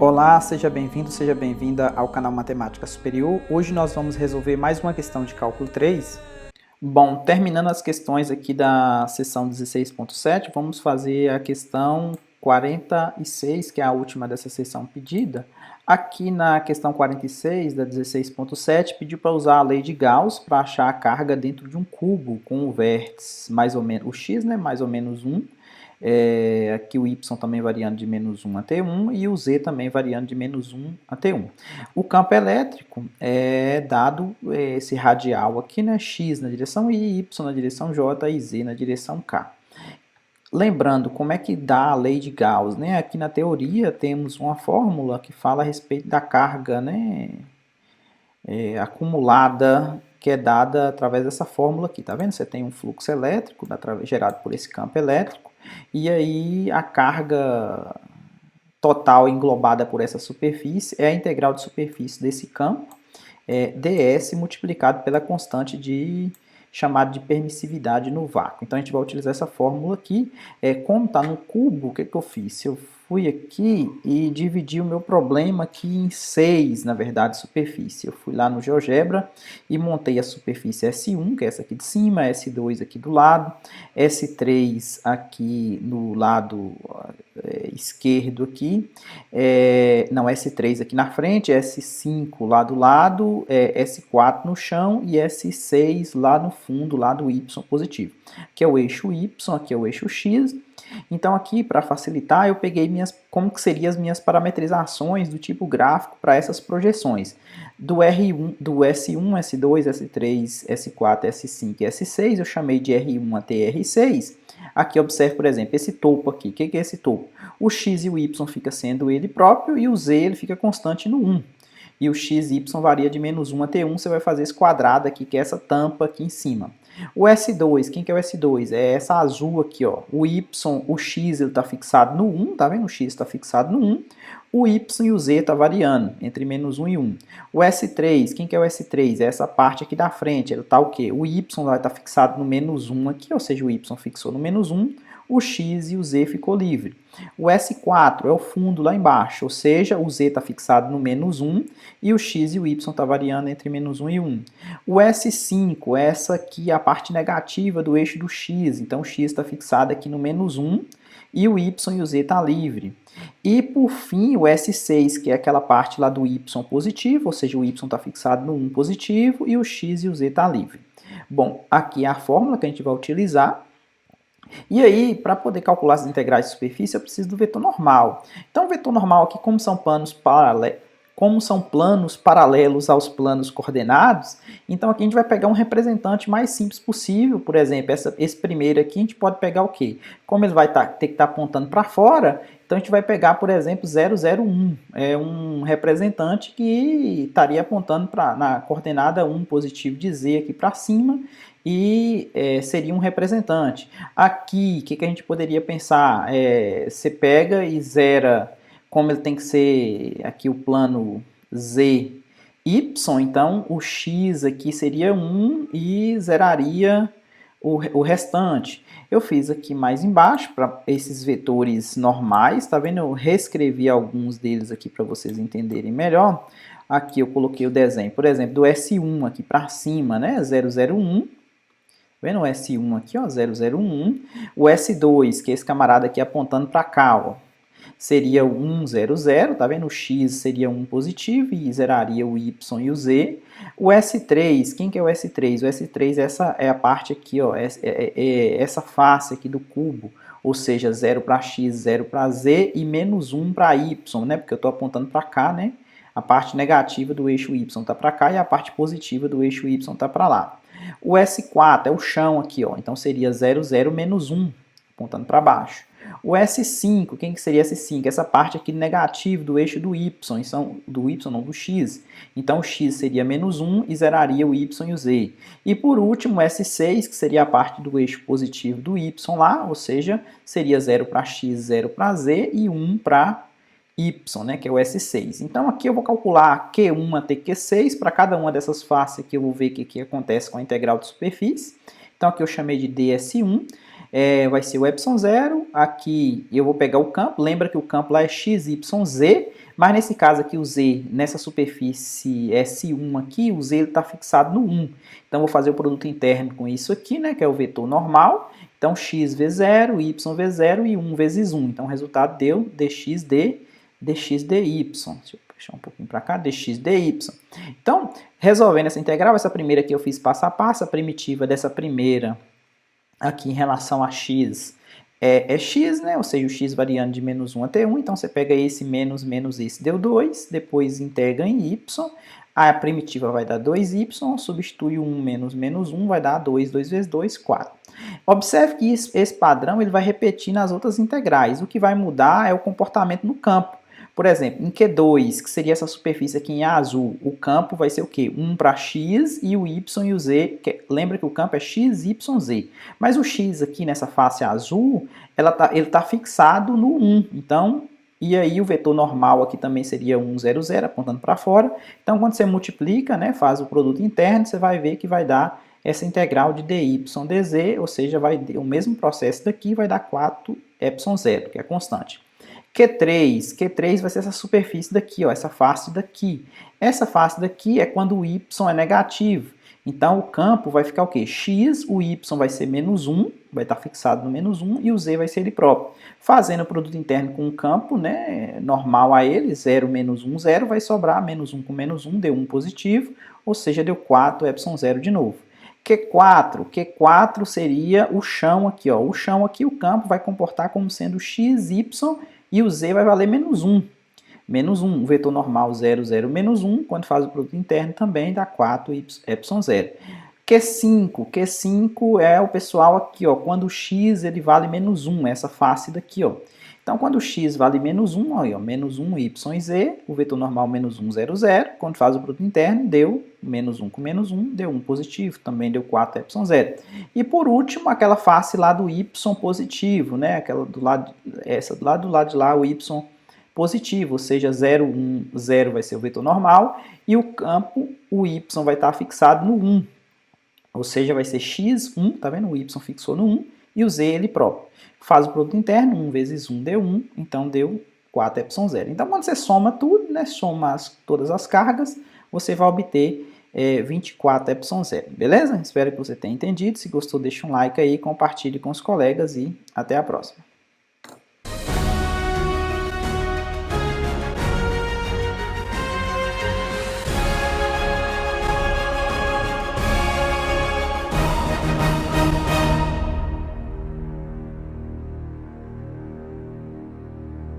Olá, seja bem-vindo, seja bem-vinda ao canal Matemática Superior. Hoje nós vamos resolver mais uma questão de cálculo 3. Bom, terminando as questões aqui da seção 16.7, vamos fazer a questão 46, que é a última dessa seção pedida. Aqui na questão 46 da 16.7, pediu para usar a lei de Gauss para achar a carga dentro de um cubo com o vértice mais ou menos, o x, né, mais ou menos 1. Aqui o y também variando de menos 1 até 1 e o z também variando de menos 1 até 1. O campo elétrico é dado esse radial aqui, né, x na direção y, y na direção j e z na direção k. Lembrando como é que dá a lei de Gauss, né? Aqui na teoria temos uma fórmula que fala a respeito da carga, né, acumulada, que é dada através dessa fórmula aqui, tá vendo? Você tem um fluxo elétrico gerado por esse campo elétrico, e aí a carga total englobada por essa superfície é a integral de superfície desse campo, ds multiplicado pela constante chamada de permissividade no vácuo. Então a gente vai utilizar essa fórmula aqui. Como está no cubo, o que eu fiz? Eu fui aqui e dividi o meu problema aqui em 6, na verdade, superfície. Eu fui lá no GeoGebra e montei a superfície S1, que é essa aqui de cima, S2 aqui do lado, S3 aqui no lado esquerdo aqui, não, S3 aqui na frente, S5 lá do lado, S4 no chão e S6 lá no fundo, lá do Y positivo. Aqui é o eixo Y, aqui é o eixo X. Então aqui, para facilitar, eu peguei como que seriam as minhas parametrizações do tipo gráfico para essas projeções. Do R1, do S1, S2, S3, S4, S5 e S6, eu chamei de R1 até R6. Aqui observe, por exemplo, esse topo aqui. O que é esse topo? O x e o y fica sendo ele próprio e o z ele fica constante no 1. E o x e y varia de menos 1 até 1, você vai fazer esse quadrado aqui, que é essa tampa aqui em cima. O S2, quem que é o S2? É essa azul aqui, ó. O y, o x ele está fixado no 1, tá vendo? O x está fixado no 1. O y e o z está variando entre menos 1 e 1. O S3, quem que é o S3? É essa parte aqui da frente, ele está o quê? O y vai estar fixado no menos 1 aqui, ou seja, o y fixou no menos 1. O x e o z ficou livre. O S4 é o fundo lá embaixo, ou seja, o z está fixado no menos 1 e o x e o y está variando entre menos 1 e 1. O S5, essa aqui é a parte negativa do eixo do x, então o x está fixado aqui no menos 1 e o y e o z está livre. E por fim o S6, que é aquela parte lá do y positivo, ou seja, o y está fixado no 1 positivo e o x e o z está livre. Bom, aqui é a fórmula que a gente vai utilizar. E aí, para poder calcular as integrais de superfície, eu preciso do vetor normal. Então, o vetor normal aqui, como são planos paralelos aos planos coordenados, então aqui a gente vai pegar um representante mais simples possível. Por exemplo, esse primeiro aqui, a gente pode pegar o quê? Como ele vai ter que estar apontando para fora, então a gente vai pegar, por exemplo, 001. É um representante que estaria apontando na coordenada 1 positivo de z aqui para cima, e seria um representante. Aqui, o que a gente poderia pensar? Você pega e zera, como ele tem que ser aqui o plano z, y, então o x aqui seria 1 e zeraria o restante. Eu fiz aqui mais embaixo para esses vetores normais, tá vendo? Eu reescrevi alguns deles aqui para vocês entenderem melhor. Aqui eu coloquei o desenho, por exemplo, do S1 aqui para cima, né? 001. Vendo o S1 aqui, ó, 001. O S2, que é esse camarada aqui apontando para cá, ó, seria o 100, tá vendo? O X seria 1 positivo e zeraria o Y e o Z. O S3, quem que é o S3? O S3 essa é a parte aqui, ó, essa face aqui do cubo, ou seja, 0 para X, 0 para Z e menos 1 para Y, né? Porque eu estou apontando para cá, né? A parte negativa do eixo Y está para cá e a parte positiva do eixo Y está para lá. O S4 é o chão aqui, ó, então seria 00 menos 1, apontando para baixo. O S5, quem que seria S5? Essa parte aqui negativa do eixo do Y, do X. Então o X seria menos 1 e zeraria o Y e o Z. E por último, o S6, que seria a parte do eixo positivo do Y lá, ou seja, seria 0 para X, 0 para Z e 1 para Y, né, que é o S6. Então aqui eu vou calcular Q1 até Q6, para cada uma dessas faces aqui eu vou ver o que acontece com a integral de superfície. Então aqui eu chamei de ds1, vai ser o ε0, aqui eu vou pegar o campo, lembra que o campo lá é x, y, z, Mas nesse caso aqui, o z, nessa superfície S1 aqui, o z está fixado no 1. Então, vou fazer o produto interno com isso aqui, né, que é o vetor normal. Então, x vezes 0, y vezes 0 e 1 vezes 1. Então, o resultado deu dx dy. Deixa eu puxar um pouquinho para cá, dx dy. Então, resolvendo essa integral, essa primeira aqui eu fiz passo a passo, a primitiva dessa primeira aqui em relação a x é x, né? Ou seja, o x variando de menos 1 até 1. Então, você pega esse menos esse, deu 2. Depois integra em y. A primitiva vai dar 2y. Substitui o 1 menos 1, vai dar 2. 2 vezes 2, 4. Observe que esse padrão ele vai repetir nas outras integrais. O que vai mudar é o comportamento no campo. Por exemplo, em Q2, que seria essa superfície aqui em azul, o campo vai ser o quê? 1 para x e o y e o z. Lembra que o campo é x, y, z. Mas o x aqui nessa face azul, ele tá fixado no 1. Então, e aí o vetor normal aqui também seria 1, 0, 0, apontando para fora. Então, quando você multiplica, né, faz o produto interno, você vai ver que vai dar essa integral de dy dz, ou seja, vai ter o mesmo processo daqui, vai dar 4 ε0, que é constante. Q3 vai ser essa superfície daqui, ó, essa face daqui. Essa face daqui é quando o y é negativo. Então, o campo vai ficar o quê? X, o y vai ser menos 1, vai estar fixado no menos 1, e o z vai ser ele próprio. Fazendo o produto interno com o campo, né, normal a ele, 0 menos 1, 0, vai sobrar menos 1 com menos 1, deu 1 positivo, ou seja, deu 4 ε0 de novo. Q4 seria o chão aqui, ó. O chão aqui, o campo vai comportar como sendo x, y, e o z vai valer menos 1. Menos 1, o vetor normal 0, 0, menos 1, quando faz o produto interno também dá 4 ε0. Q5 é o pessoal aqui, ó, quando o x ele vale menos 1, essa face daqui, ó. Então, quando o x vale menos 1, ó, menos 1, y e z, o vetor normal menos 1, 0, 0, quando faz o produto interno, deu menos 1 com menos 1, deu 1 positivo, também deu 4 ε0. E por último, aquela face lá do y positivo, né? Aquela do lado, essa do lado de lá, o y positivo, ou seja, 0, 1, 0 vai ser o vetor normal, e o campo, o y vai estar fixado no 1, ou seja, vai ser x, 1, tá vendo? O y fixou no 1, e o z ele próprio. Faz o produto interno, 1 vezes 1 deu 1, então deu 4 ε0. Então, quando você soma tudo, né, soma todas as cargas, você vai obter 24 ε0, beleza? Espero que você tenha entendido. Se gostou, deixa um like aí, compartilhe com os colegas e até a próxima.